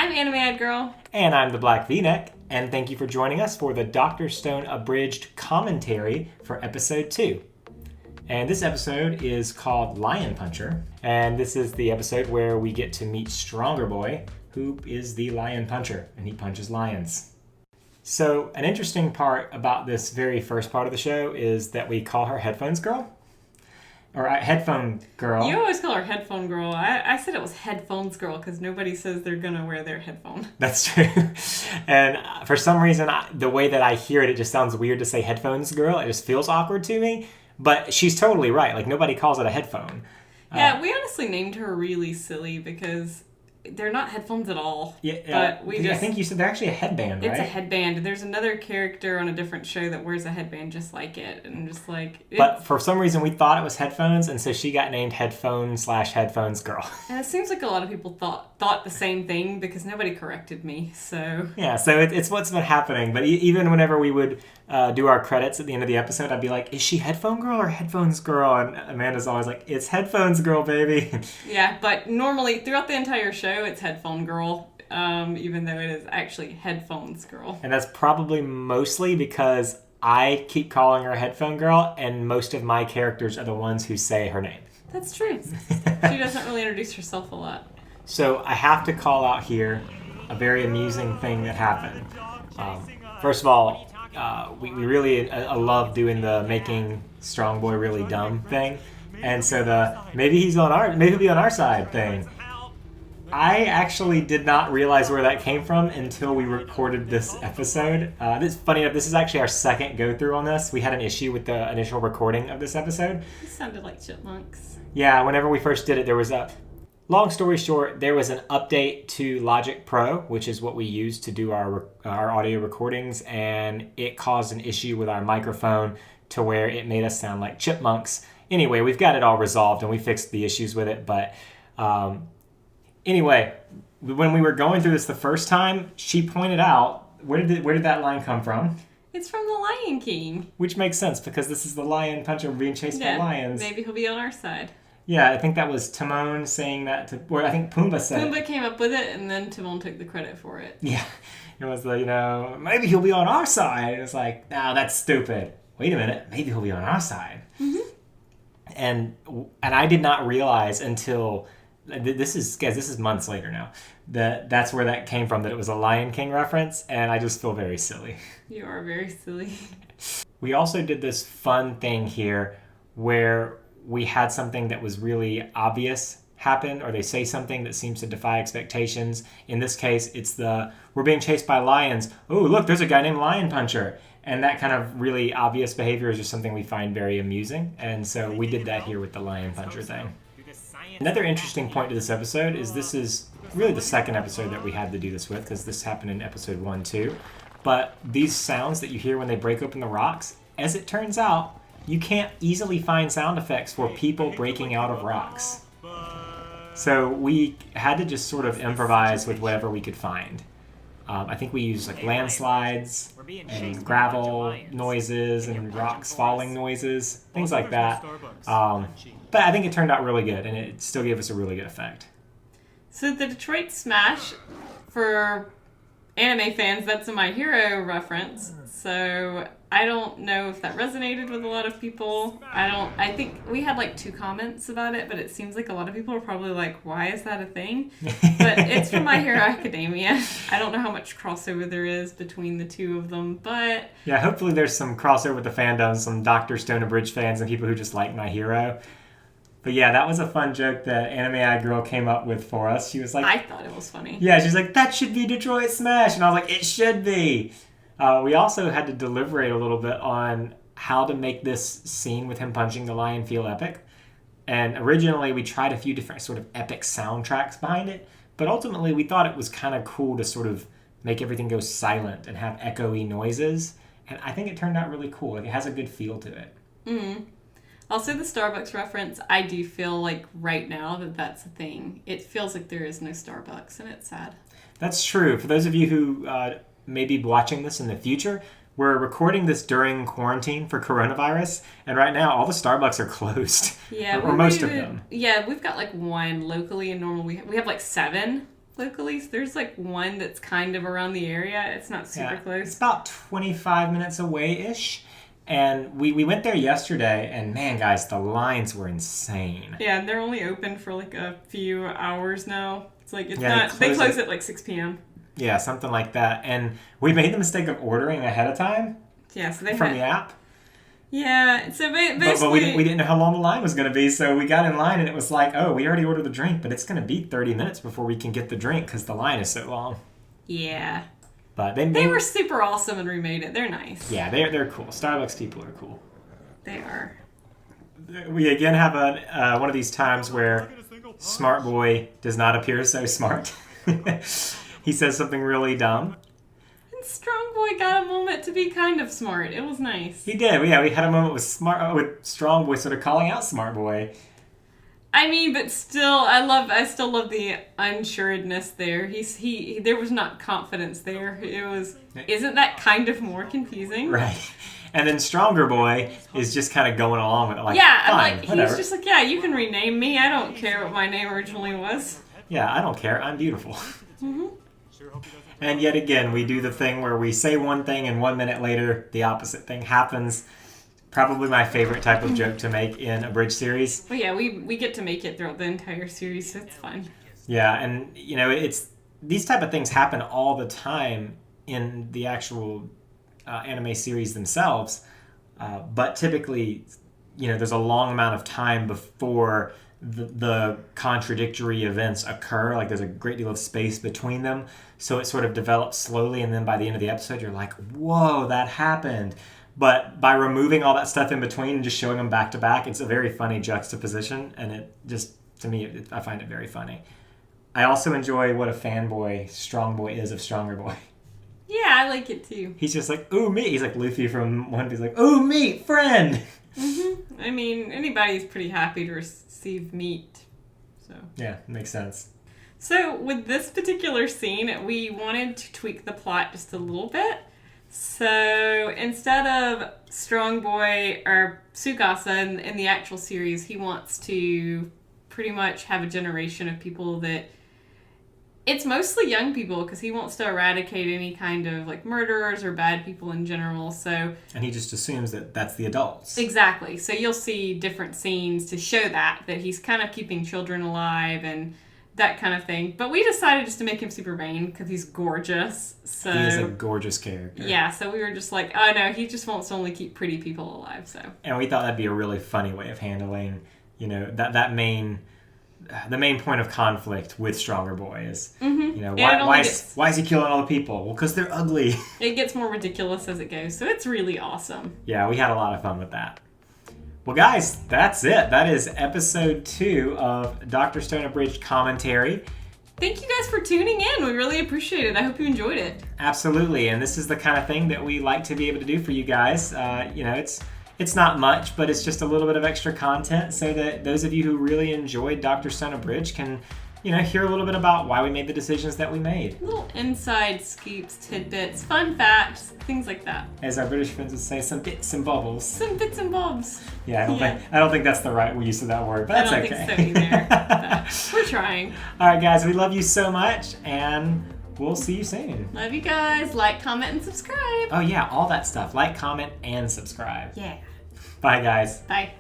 I'm AnimeEyedGirl. And I'm TheBlackVNeck, and thank you for joining us for the Dr. Stone Abridged commentary for episode 2. And this episode is called Lion Puncher, and this is the episode where we get to meet Stronger Boy, who is the Lion Puncher, and he punches lions. So, an interesting part about this very first part of the show is that we call her Headphones Girl. Or Headphone Girl. You always call her Headphone Girl. I said it was Headphones Girl because nobody says they're going to wear their headphone. That's true. And for some reason, the way that I hear it, it just sounds weird to say Headphones Girl. It just feels awkward to me. But she's totally right. Like, nobody calls it a headphone. Yeah, we honestly named her really silly because they're not headphones at all. Yeah, but I think you said they're actually a headband, right? It's a headband. There's another character on a different show that wears a headband just like it. And just like... But for some reason, we thought it was headphones, and so she got named Headphone/Headphones Girl. And it seems like a lot of people thought the same thing because nobody corrected me, so... Yeah, so it's what's been happening. But even whenever we would do our credits at the end of the episode, I'd be like, is she Headphone Girl or Headphones Girl? And Amanda's always like, it's Headphones Girl, baby. Yeah, but normally, throughout the entire show, it's Headphone Girl, even though it is actually Headphones Girl. And that's probably mostly because I keep calling her Headphone Girl, and most of my characters are the ones who say her name. That's true. She doesn't really introduce herself a lot. So I have to call out here a very amusing thing that happened. First of all, we really love doing the making Strong Boy really dumb thing, and so the maybe he'll be on our side thing. I actually did not realize where that came from until we recorded this episode. This funny enough, this is actually our second go through on this. We had an issue with the initial recording of this episode. It sounded like chipmunks. Yeah, whenever we first did it, there was a... Long story short, there was an update to Logic Pro, which is what we use to do our audio recordings, and it caused an issue with our microphone to where it made us sound like chipmunks. Anyway, we've got it all resolved, and we fixed the issues with it, but anyway, when we were going through this the first time, she pointed out, where did that line come from? It's from The Lion King. Which makes sense, because this is the lion puncher being chased by lions. Maybe he'll be on our side. Yeah, I think that was Timon saying that or I think Pumbaa said Pumbaa came up with it, and then Timon took the credit for it. Yeah, it was maybe he'll be on our side. It was like, no, that's stupid. Wait a minute, maybe he'll be on our side. Mm-hmm. And I did not realize until, this is months later now, that's where that came from, that it was a Lion King reference, and I just feel very silly. You are very silly. We also did this fun thing here where we had something that was really obvious happen, or they say something that seems to defy expectations. In this case, it's we're being chased by lions. Oh, look, there's a guy named Lion Puncher. And that kind of really obvious behavior is just something we find very amusing. And so we did that here with the Lion Puncher thing. Another interesting point to this episode is this is really the second episode that we had to do this with, because this happened in episode 1 too. But these sounds that you hear when they break open the rocks, as it turns out, you can't easily find sound effects for people breaking out of rocks. So we had to just sort of improvise with whatever we could find. I think we used like landslides and gravel noises and rocks falling noises, things like that. But I think it turned out really good, and it still gave us a really good effect. So the Detroit Smash, for anime fans, that's a My Hero reference. So I don't know if that resonated with a lot of people. I think we had like 2 comments about it, but it seems like a lot of people are probably like, why is that a thing? But it's from My Hero Academia. I don't know how much crossover there is between the two of them, but... Yeah, hopefully there's some crossover with the fandom, some Dr. Stone Abridged fans and people who just like My Hero. But yeah, that was a fun joke that AnimeEyedGirl came up with for us. She was like... I thought it was funny. Yeah, she's like, that should be Detroit Smash. And I was like, it should be. We also had to deliberate a little bit on how to make this scene with him punching the lion feel epic. And originally we tried a few different sort of epic soundtracks behind it, but ultimately we thought it was kind of cool to sort of make everything go silent and have echoey noises. And I think it turned out really cool. Like, it has a good feel to it. Mm-hmm. Also, the Starbucks reference, I do feel like right now that's a thing. It feels like there is no Starbucks, and it's sad. That's true. For those of you who may be watching this in the future, we're recording this during quarantine for coronavirus, and right now all the Starbucks are closed. Yeah, or most of them. Yeah, we've got like one locally, and normally we have like 7. locally. So there's like one that's kind of around the area. It's not super It's close. about 25 minutes away-ish. And we went there yesterday, and man, guys, the lines were insane. Yeah, and they're only open for like a few hours now. It's like they close at like 6 p.m. Yeah, something like that. And we made the mistake of ordering ahead of time. Yeah, so they from the app. Yeah, so basically... But we didn't know how long the line was going to be, so we got in line, and it was like, oh, we already ordered the drink, but it's going to be 30 minutes before we can get the drink because the line is so long. Yeah. But they were super awesome and remade it. They're nice. Yeah, they're cool. Starbucks people are cool. They are. We again have one of these times where Smart Boy does not appear so smart. He says something really dumb. And Strong Boy got a moment to be kind of smart. It was nice. He did. Yeah, we had a moment with Strong Boy sort of calling out Smart Boy. I mean, but still, I still love the unsuredness there. There was not confidence there. It was, isn't that kind of more confusing? Right. And then Stronger Boy is just kind of going along with it. Like, yeah, fine, whatever. He's just like, yeah, you can rename me. I don't care what my name originally was. Yeah, I don't care. I'm beautiful. Mm-hmm. And yet again, we do the thing where we say one thing and 1 minute later, the opposite thing happens. Probably my favorite type of joke to make in Abridged series. Well, yeah, we get to make it throughout the entire series, so it's fun. Yeah, and it's these type of things happen all the time in the actual anime series themselves, but typically, there's a long amount of time before the contradictory events occur. Like there's a great deal of space between them, so it sort of develops slowly, and then by the end of the episode, you're like, "Whoa, that happened." But by removing all that stuff in between and just showing them back to back, it's a very funny juxtaposition, and it just, to me, I find it very funny. I also enjoy what a fanboy Strong Boy is of Stronger Boy. Yeah, I like it too. He's just like, ooh, me. He's like Luffy from One Piece, like, ooh, meat, friend. Mm-hmm. I mean, anybody's pretty happy to receive meat. So yeah, makes sense. So with this particular scene, we wanted to tweak the plot just a little bit. So instead of Strong Boy or Tsukasa in the actual series, he wants to pretty much have a generation of people that... It's mostly young people because he wants to eradicate any kind of like murderers or bad people in general. So and he just assumes that that's the adults. Exactly. So you'll see different scenes to show that he's kind of keeping children alive and that kind of thing. But we decided just to make him super vain because he's gorgeous. So he is a gorgeous character. Yeah, so we were just like, oh no, he just wants to only keep pretty people alive. So and we thought that'd be a really funny way of handling, the main point of conflict with Stronger Boy is, why is he killing all the people? Well, because they're ugly. It gets more ridiculous as it goes, so it's really awesome. Yeah, we had a lot of fun with that. Well, guys, that's it. That is episode 2 of Dr. Stone Abridged Commentary. Thank you guys for tuning in. We really appreciate it. I hope you enjoyed it. Absolutely, and this is the kind of thing that we like to be able to do for you guys. It's not much, but it's just a little bit of extra content so that those of you who really enjoyed Dr. Stone Abridged can, hear a little bit about why we made the decisions that we made. Little inside scoops, tidbits, fun facts, things like that. As our British friends would say, some bits and bobbles. Some bits and bobs. Yeah, I don't think that's the right use of that word, but that's okay. I don't think so either. But we're trying. All right, guys, we love you so much, and we'll see you soon. Love you guys. Like, comment, and subscribe. Oh, yeah, all that stuff. Like, comment, and subscribe. Yeah. Bye, guys. Bye.